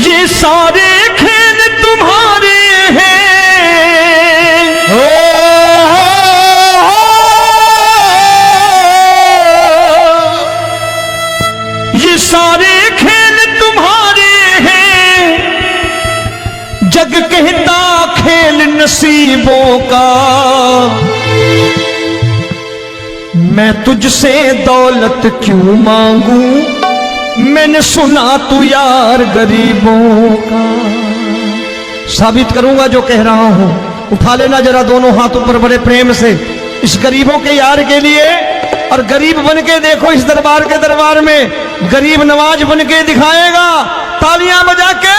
ये सारे खेल तुम्हारे हैं, ये सारे खेल तुम्हारे हैं, जग कहता खेल नसीबों का। मैं तुझसे दौलत क्यों मांगू, मैंने सुना तू यार गरीबों का। साबित करूंगा जो कह रहा हूं। उठा लेना जरा दोनों हाथ ऊपर बड़े प्रेम से इस गरीबों के यार के लिए, और गरीब बन के देखो इस दरबार में गरीब नवाज बन के दिखाएगा, तालियां बजा के।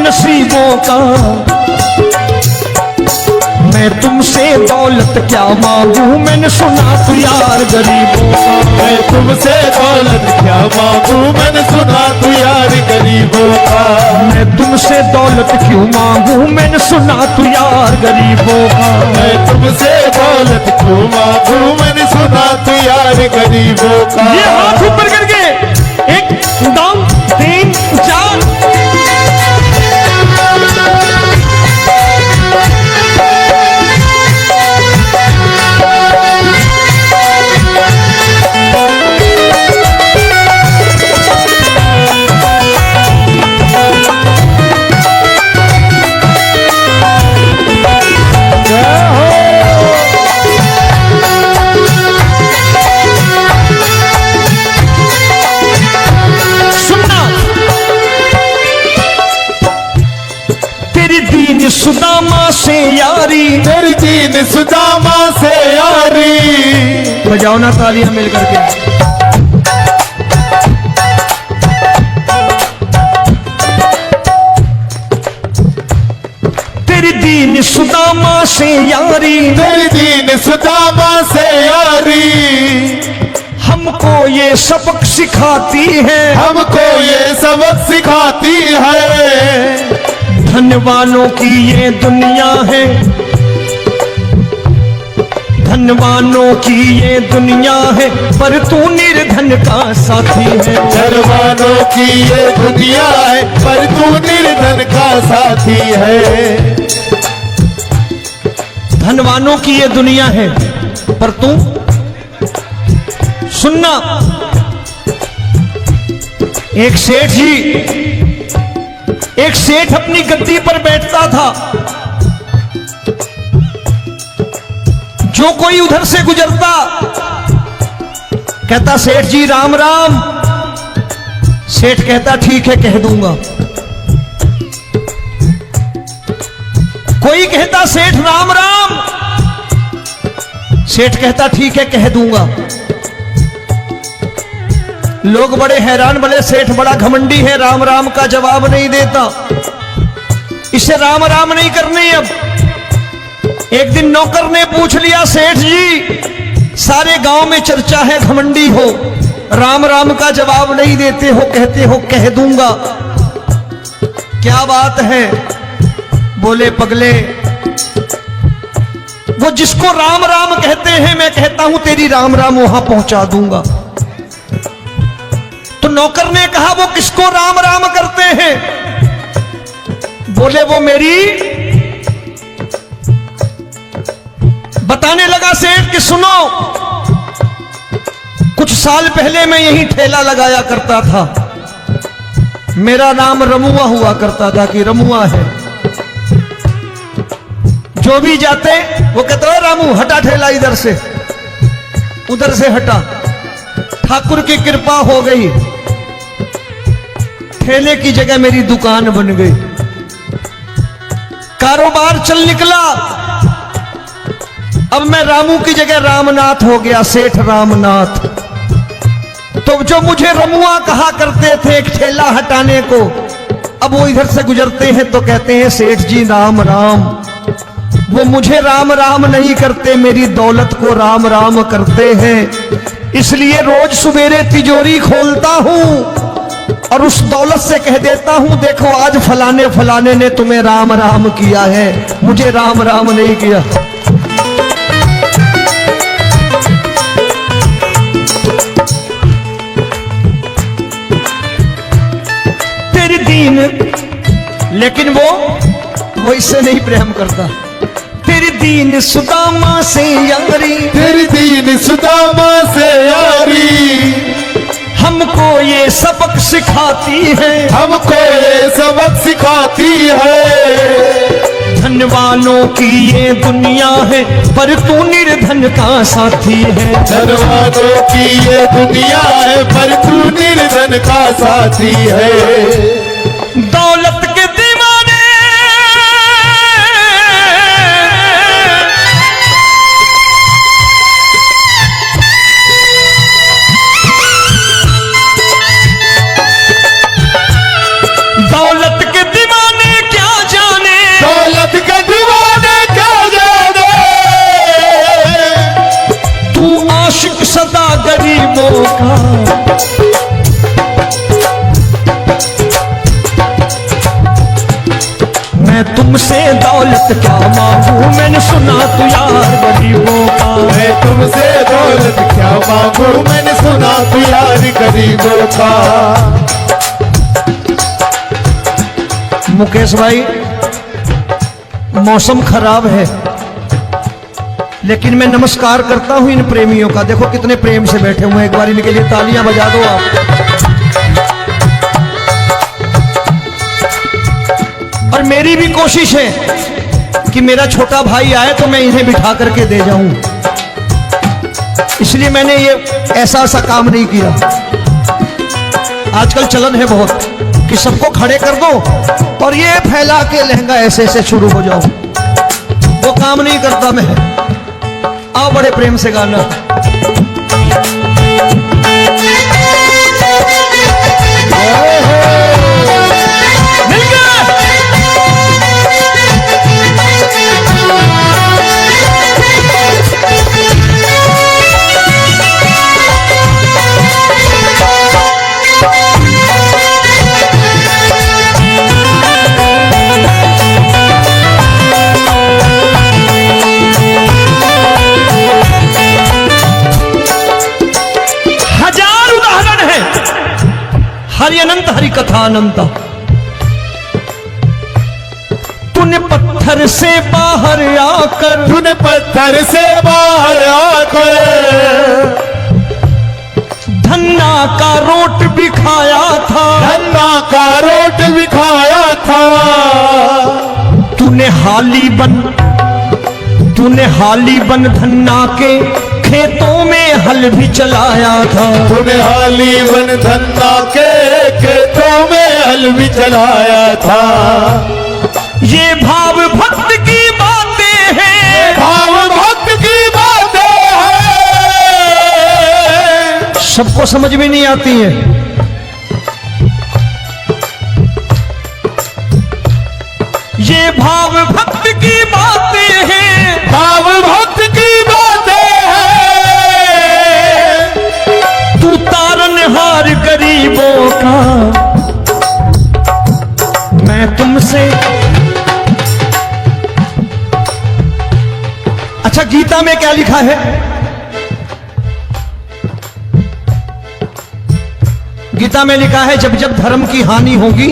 नसीबों का मैं तुमसे दौलत क्या मांगू, मैंने सुना तू यार गरीबों का। मैं तुमसे दौलत क्या मांगू, मैंने सुना तू यार गरीबों का। मैं तुमसे दौलत क्यों मांगू, मैंने सुना तू यार गरीबों का। मैं तुमसे दौलत क्यों मांगू, मैंने सुना तू यार गरीबों का। ये हाथ ऊपर करके 1 2 3 4। सुदामा से यारी, तेरी दीन सुदामा से यारी। बजाओ ना तालियां मिल करके। तेरी दीन सुदामा से यारी, तेरी दीन सुदामा से यारी। हमको ये सबक सिखाती है, हमको ये सबक सिखाती है। धनवानों की ये दुनिया है, धनवानों की ये दुनिया है, पर तू निर्धन का साथी है। धनवानों की ये दुनिया है, पर तू निर्धन का साथी है। धनवानों की ये दुनिया है, पर तू सुनना। एक सेठ अपनी गद्दी पर बैठता था। जो कोई उधर से गुजरता कहता सेठ जी राम राम। सेठ कहता ठीक है कह दूंगा। कोई कहता सेठ राम राम। सेठ कहता ठीक है कह दूंगा। लोग बड़े हैरान, बोले सेठ बड़ा घमंडी है, राम राम का जवाब नहीं देता, इसे राम राम नहीं करने। अब एक दिन नौकर ने पूछ लिया सेठ जी सारे गांव में चर्चा है घमंडी हो, राम राम का जवाब नहीं देते हो, कहते हो कह दूंगा, क्या बात है? बोले पगले वो जिसको राम राम कहते हैं मैं कहता हूं तेरी राम राम वहां पहुंचा दूंगा। तो नौकर ने कहा वो किसको राम राम करते हैं? बोले वो मेरी। बताने लगा सेठ कि सुनो, कुछ साल पहले मैं यही ठेला लगाया करता था, मेरा नाम रमुआ हुआ करता था कि रमुआ है। जो भी जाते वो कहते हो रामू हटा ठेला इधर से, उधर से हटा। ठाकुर की कृपा हो गई, ठेले की जगह मेरी दुकान बन गई, कारोबार चल निकला। अब मैं रामू की जगह रामनाथ हो गया, सेठ रामनाथ। तो जो मुझे रमुआ कहा करते थे एक ठेला हटाने को, अब वो इधर से गुजरते हैं तो कहते हैं सेठ जी राम राम। वो मुझे राम राम नहीं करते, मेरी दौलत को राम राम करते हैं। इसलिए रोज सवेरे तिजोरी खोलता हूं और उस दौलत से कह देता हूं, देखो आज फलाने फलाने ने तुम्हें राम राम किया है, मुझे राम राम नहीं किया। तेरी दीन, लेकिन वो इससे नहीं प्रेम करता। तेरी दीन सुदामा से यारी, तेरी दीन सुदामा से यारी, हमको ये सबक सिखाती है, हमको ये सबक सिखाती है। धन वालों की ये दुनिया है, पर तू निर्धन का साथी है। धन वालों की ये दुनिया है, पर तू निर्धन का साथी है। दौलत के दीवाने दौलत के दीवाने क्या जाने, दौलत के दीवाने क्या जाने। तू आशिक सदा गरीबों का। मैं तुमसे दौलत क्या मांगू, मैंने सुना तू यार गरीबों का। मैं तुमसे दौलत क्या मांगू, मैंने सुना तू यार गरीबों का। मुकेश भाई, मौसम खराब है, लेकिन मैं नमस्कार करता हूं इन प्रेमियों का। देखो कितने प्रेम से बैठे हुए हैं, एक बार इनके लिए तालियां बजा दो आप। और मेरी भी कोशिश है कि मेरा छोटा भाई आए तो मैं इन्हें बिठा करके दे जाऊं, इसलिए मैंने ये ऐसा काम नहीं किया। आजकल चलन है बहुत कि सबको खड़े कर दो और ये फैला के लहंगा ऐसे ऐसे शुरू हो जाओ, वो काम नहीं करता मैं। आओ बड़े प्रेम से गाना। हरि अनंत हरि कथा अनंत। तूने पत्थर से बाहर आकर, तूने पत्थर से बाहर आकर धन्ना का रोट भी खाया था, धन्ना का रोट भी खाया था। तूने हाली बन धन्ना के खेतों में हल भी चलाया था। तूने हाली बन धन्ना के खेतों में हल भी चलाया था। ये भाव भक्त की बातें हैं, भाव भक्त की बातें हैं, सबको समझ में नहीं आती है। ये भाव भक्त की बातें हैं, भाव भक्त की बातें हैं। तू तारनहार गरीबों का, मैं तुमसे। अच्छा, गीता में क्या लिखा है? गीता में लिखा है जब जब धर्म की हानि होगी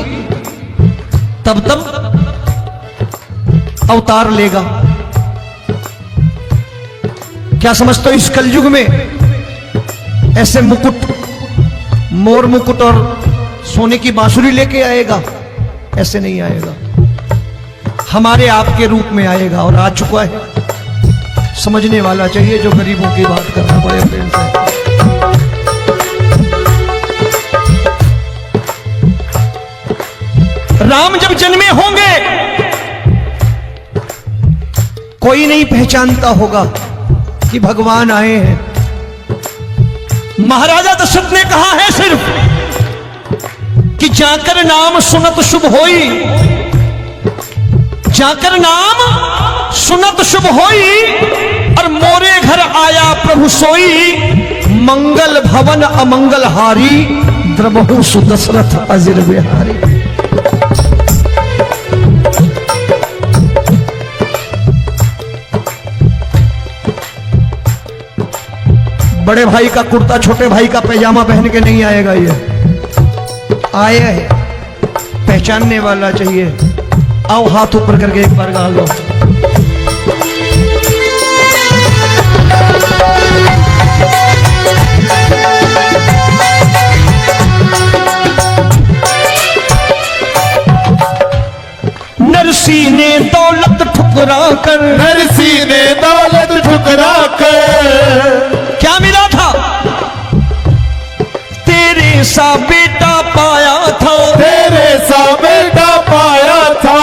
तब तब अवतार लेगा। क्या समझते हो इस कलयुग में ऐसे मुकुट, मोर मुकुट और सोने की बांसुरी लेके आएगा? ऐसे नहीं आएगा, हमारे आपके रूप में आएगा और आ चुका है। समझने वाला चाहिए जो गरीबों की बात करना बड़े प्रेम से। राम जब जन्मे होंगे कोई नहीं पहचानता होगा, कि भगवान आए हैं। महाराजा दशरथ ने कहा है सिर्फ कि जाकर नाम सुनत शुभ होई, जाकर नाम सुनत शुभ होई, और मोरे घर आया प्रभु सोई, मंगल भवन अमंगल हारी, द्रबहु सुदशरथ अजिर बिहारी। बड़े भाई का कुर्ता छोटे भाई का पैजामा पहन के नहीं आएगा, ये आए है पहचानने वाला चाहिए। आओ हाथ ऊपर करके एक बार गा लो। नरसी ने दौलत ठुकरा कर, नरसी ने दौलत ठुकरा कर, क्या मिला था? तेरे सा बेटा पाया था, तेरे सा बेटा पाया था।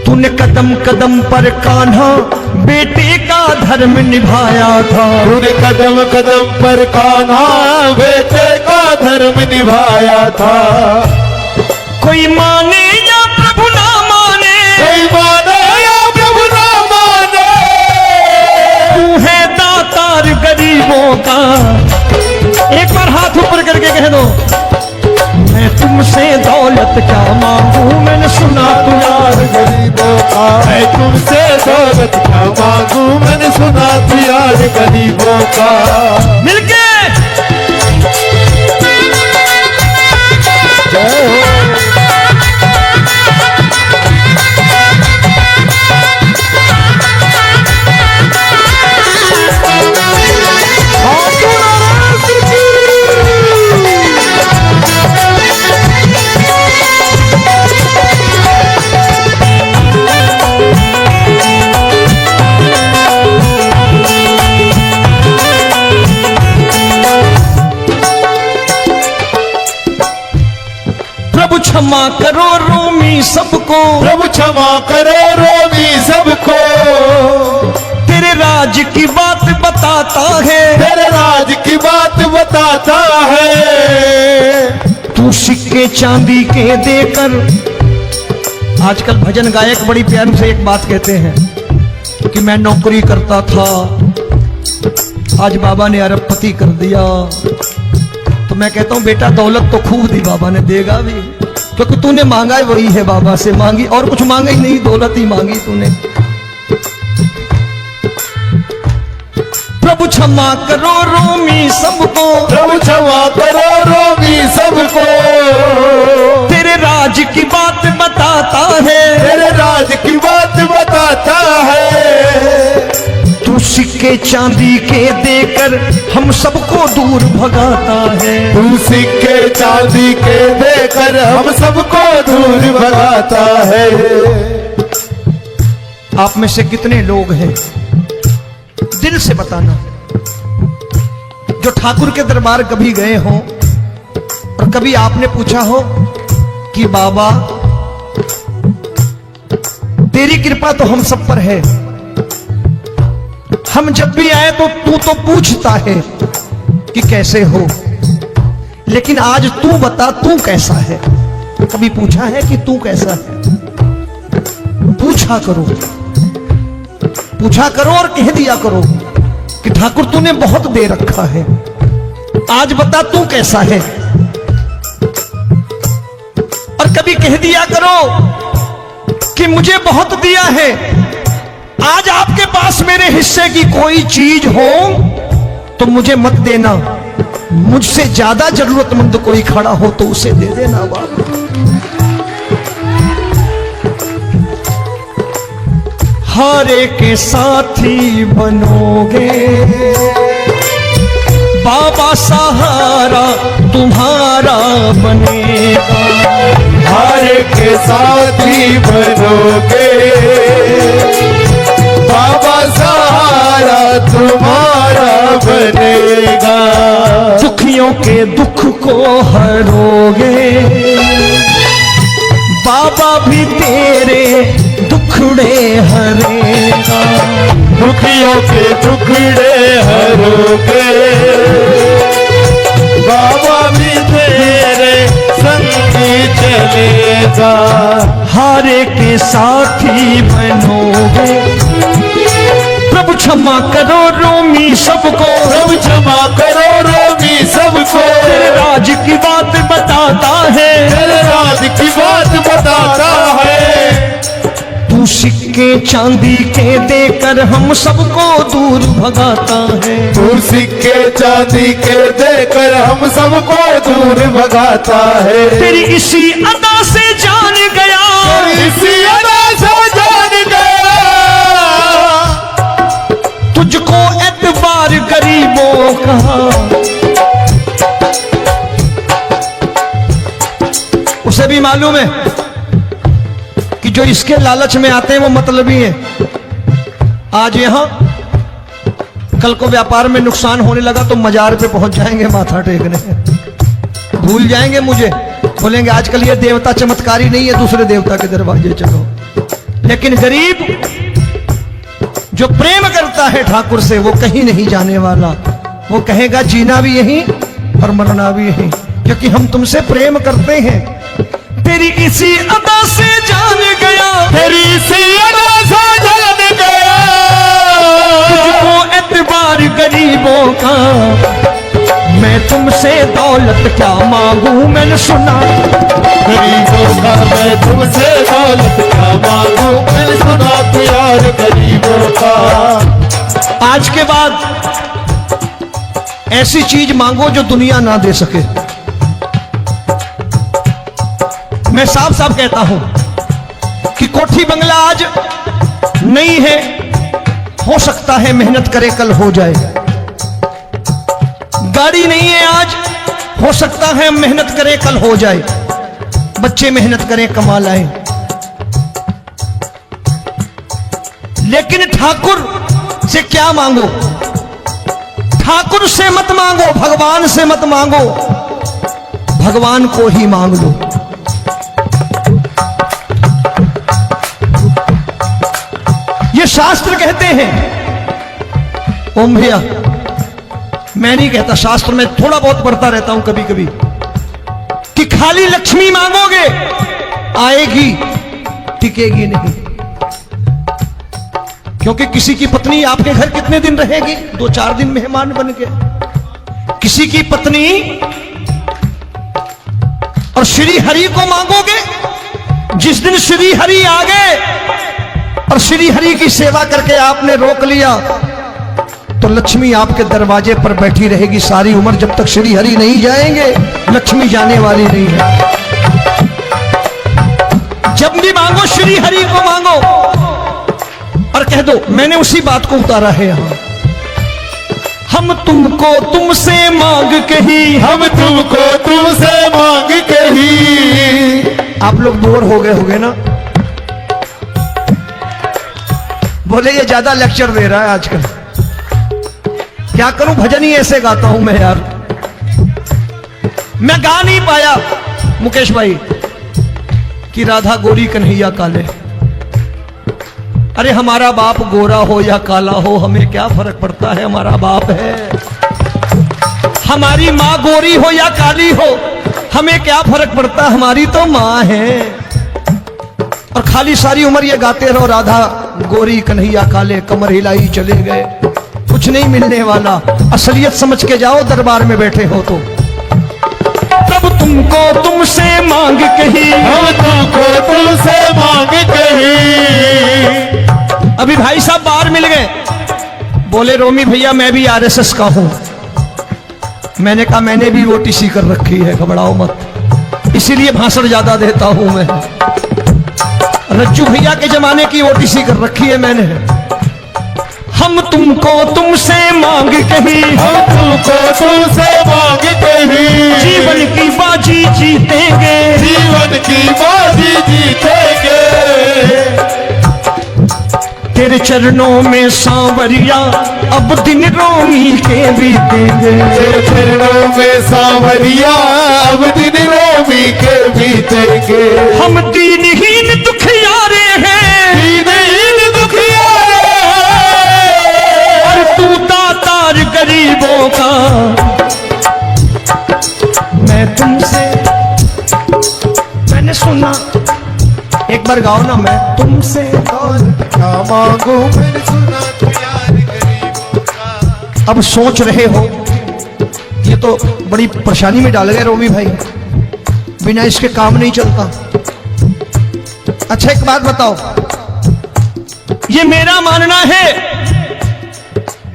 तूने कदम कदम पर कान्हा बेटे का धर्म निभाया था, तूने कदम कदम पर कान्हा बेटे का धर्म निभाया था। कोई माने या प्रभु ना माने, कोई माने या प्रभु ना माने, तू है दातार गरीबों का। एक बार हाथ ऊपर करके कह दो, मैं तुमसे दौलत क्या मांगू, मैंने सुना तू यार गरीबों का। मैं तुमसे दौलत क्या मांगू, मैंने सुना तू यार गरीबों का। मिलके जय हो। प्रभु क्षमा करो रोमी सबको, प्रभु क्षमा करो रोमी सबको। तेरे राज की बात बताता है, तेरे राज की बात बताता है। तू सिक्के चांदी के देकर। आजकल भजन गायक बड़ी प्यार से एक बात कहते हैं कि मैं नौकरी करता था, आज बाबा ने अरबपति कर दिया। तो मैं कहता हूं बेटा दौलत तो खूब दी बाबा ने, देगा भी, क्योंकि तूने मांगा है वही है बाबा से मांगी, और कुछ मांगा ही नहीं, दौलत ही मांगी तूने। प्रभु क्षमा करो रोमी सबको, प्रभु क्षमा करो रोमी सबको। तेरे राज की बात बताता है, तेरे राज की बात बताता है। तू सिक्के चांदी के देकर हम सबको दूर भगाता है। तू सिक्के चांदी के देकर हम सबको दूर भगाता है। आप में से कितने लोग हैं, दिल से बताना, जो ठाकुर के दरबार कभी गए हो और कभी आपने पूछा हो कि बाबा तेरी कृपा तो हम सब पर है, हम जब भी आए तो तू तो पूछता है कि कैसे हो, लेकिन आज तू बता तू कैसा है। कभी पूछा है कि तू कैसा है? पूछा करो, पूछा करो और कह दिया करो कि ठाकुर तूने बहुत दे रखा है, आज बता तू कैसा है। और कभी कह दिया करो कि मुझे बहुत दिया है, आज आपके पास मेरे हिस्से की कोई चीज हो तो मुझे मत देना, मुझसे ज्यादा जरूरतमंद कोई खड़ा हो तो उसे दे देना बाबा। हारे के साथी बनोगे बाबा, सहारा तुम्हारा बनेगा। हारे के साथी बनोगे बाबा, सहारा तुम्हारा बनेगा। दुखियों के दुख को हरोगे बाबा, भी तेरे दुखड़े हरेगा। दुखियों के टुकड़े हरोगे, बाबा भी तेरे संगी चलेगा। हारे के साथी बनोगे, प्रभु क्षमा करो रोमी सबको, प्रभु क्षमा करो रोमी सबको। तेरे राज की बात बताता है, तेरे राज की बात बताता है। तू सिक्के चांदी के देकर हम सबको दूर भगाता है। तू सिक्के चांदी के देकर हम सबको दूर भगाता है। तेरी इसी अदा से जान गया, इसी अदा से जान गया, तुझको एतबार गरीबों का। उसे भी मालूम है कि जो इसके लालच में आते हैं वो मतलबी हैं। आज यहां कल को व्यापार में नुकसान होने लगा तो मजार पे पहुंच जाएंगे माथा टेकने, भूल जाएंगे मुझे, बोलेंगे आजकल ये देवता चमत्कारी नहीं है, दूसरे देवता के दरवाजे चलो। लेकिन गरीब जो प्रेम करता है ठाकुर से वो कहीं नहीं जाने वाला, वो कहेगा जीना भी यहीं और मरना भी यहीं, क्योंकि हम तुमसे प्रेम करते हैं। तेरी इसी अदा से जान गया, तेरी इसी अदा से जान गया, तुझको एतबार गरीबों का। मैं तुमसे दौलत क्या मांगू, मैंने सुना गरीबों का। मैं तुमसे दौलत क्या मांगू, मैंने सुना प्यार गरीबों का। आज के बाद ऐसी चीज मांगो जो दुनिया ना दे सके। मैं साफ साफ कहता हूं कि कोठी बंगला आज नहीं है, हो सकता है मेहनत करे कल हो जाए। गाड़ी नहीं है आज, हो सकता है मेहनत करे कल हो जाए। बच्चे मेहनत करें कमा लाएं, लेकिन ठाकुर से क्या मांगो? ठाकुर से मत मांगो, भगवान से मत मांगो, भगवान को ही मांग लो। ये शास्त्र कहते हैं, ओम भैया मैं नहीं कहता, शास्त्र में थोड़ा बहुत पढ़ता रहता हूं कभी कभी, कि खाली लक्ष्मी मांगोगे आएगी, टिकेगी नहीं। क्योंकि किसी की पत्नी आपके घर कितने दिन रहेगी? 2-4 दिन मेहमान बन के। किसी की पत्नी और श्री हरि को मांगोगे, जिस दिन श्री हरि आ गए और श्री हरि की सेवा करके आपने रोक लिया तो लक्ष्मी आपके दरवाजे पर बैठी रहेगी सारी उम्र। जब तक श्री हरि नहीं जाएंगे लक्ष्मी जाने वाली नहीं है। जब भी मांगो श्री हरि को मांगो और कह दो मैंने उसी बात को उतारा है यहां। हम तुमको तुमसे मांग कही, हम तुमको तुमसे मांग कही। आप लोग बोर हो गए होंगे ना, बोले ये ज्यादा लेक्चर दे रहा है आजकल। क्या करूं, भजन ही ऐसे गाता हूं मैं यार। मैं गा नहीं पाया मुकेश भाई कि राधा गोरी कन्हैया काले। अरे हमारा बाप गोरा हो या काला हो हमें क्या फर्क पड़ता है, हमारा बाप है। हमारी माँ गोरी हो या काली हो हमें क्या फर्क पड़ता, हमारी तो माँ है। और खाली सारी उम्र ये गाते रहो राधा गोरी कन्हैया काले, कमर हिलाई चले गए, कुछ नहीं मिलने वाला। असलियत समझ के जाओ दरबार में बैठे हो तो। तब तुमको तुमसे मांग कही, हम तुमको तुमसे मांग कही। अभी भाई साहब बाहर मिल गए, बोले रोमी भैया मैं भी आरएसएस का हूं। मैंने कहा मैंने भी ओटीसी कर रखी है, घबराओ मत, इसीलिए भाषण ज्यादा देता हूं मैं। रज्जू भैया के जमाने की ओटीसी कर रखी है मैंने। हम तुमको तुमसे मांग कही, हम तुमको तुमसे मांग कही। जीवन की बाजी जीतेंगे, जीवन की बाजी जीतेंगे। तेरे चरणों में सांवरिया अब दिन रोमी के बीतेंगे। तेरे चरणों में सांवरिया अब दिन रोमी के बीतेंगे। हम दीनहीन दुखियारे हैं, दीनहीन दुखियारे हैं, एक बार गाओ ना, मैं तुमसे दौलत क्या मांगू मैंने सुना तू यार गरीबों का। अब सोच रहे हो, ये तो बड़ी परेशानी में डाल गए रोमी भाई, बिना इसके काम नहीं चलता। अच्छा एक बात बताओ, ये मेरा मानना है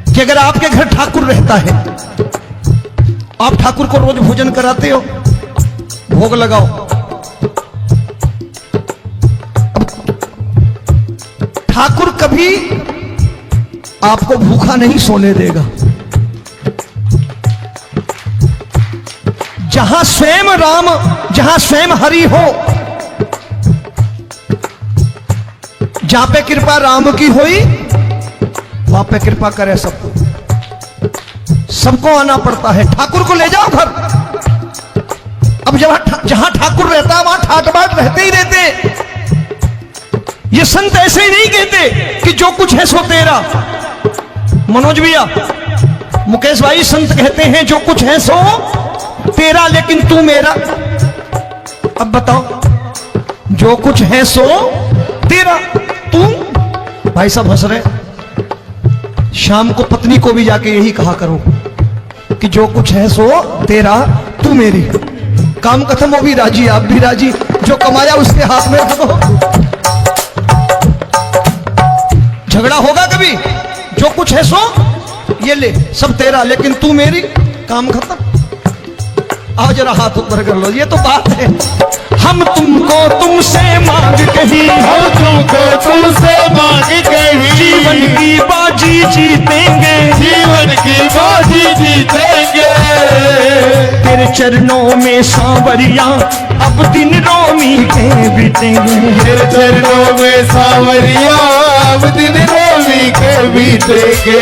कि अगर आपके घर ठाकुर रहता है, आप ठाकुर को रोज भोजन कराते हो, भोग लगाओ, ठाकुर कभी आपको भूखा नहीं सोने देगा। जहां स्वयं राम, जहां स्वयं हरि हो, जहां पे कृपा राम की हुई, वहां पे कृपा करे सबको। सबको आना पड़ता है, ठाकुर को ले जाओ घर। अब जहां ठाकुर रहता है वहां ठाट बाट रहते ही रहते। ये संत ऐसे ही नहीं कहते कि जो कुछ है सो तेरा। मनोज भैया, मुकेश भाई, संत कहते हैं जो कुछ है सो तेरा, लेकिन तू मेरा। अब बताओ, जो कुछ है सो तेरा, तू। भाई साहब हंस रहे। शाम को पत्नी को भी जाके यही कहा करो कि जो कुछ है सो तेरा, तू मेरी। काम खत्म, वो भी राजी, आप भी राजी, जो कमाया उसके हाथ में रख दो। झगड़ा होगा कभी? जो कुछ है सो ये ले, सब तेरा, लेकिन तू मेरी। काम खत्म। आओ जरा हाथ ऊपर कर लो, ये तो बात है। हम तुमको तुमसे मांग कहीं, हम तुमको तुमसे मांग कहीं, जीवन की बाजी जीतेंगे, जीवन की बाजी जीतेंगे। तेरे चरणों में सांवरिया अब दिन रोमी के बीतेंगे। तेरे चरणों में सांवरिया अब दिन रोमी के बीतेंगे।